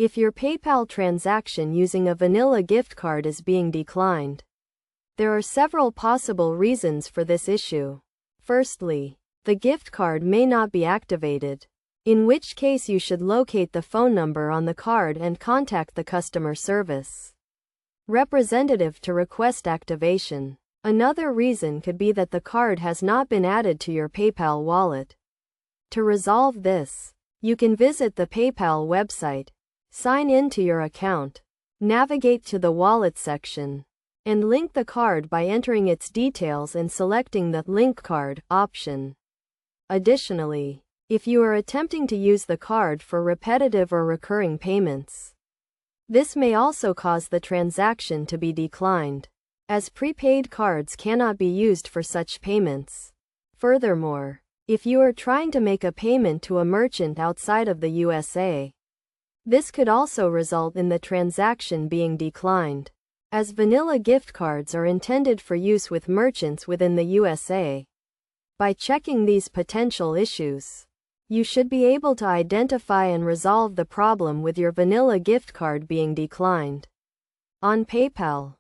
If your PayPal transaction using a vanilla gift card is being declined, there are several possible reasons for this issue. Firstly, the gift card may not be activated, in which case you should locate the phone number on the card and contact the customer service representative to request activation. Another reason could be that the card has not been added to your PayPal wallet. To resolve this, you can visit the PayPal website, sign in to your account, navigate to the wallet section, and link the card by entering its details and selecting the Link Card option. Additionally, if you are attempting to use the card for repetitive or recurring payments, this may also cause the transaction to be declined, as prepaid cards cannot be used for such payments. Furthermore, if you are trying to make a payment to a merchant outside of the USA, this could also result in the transaction being declined, as vanilla gift cards are intended for use with merchants within the USA. By checking these potential issues, you should be able to identify and resolve the problem with your vanilla gift card being declined. On PayPal,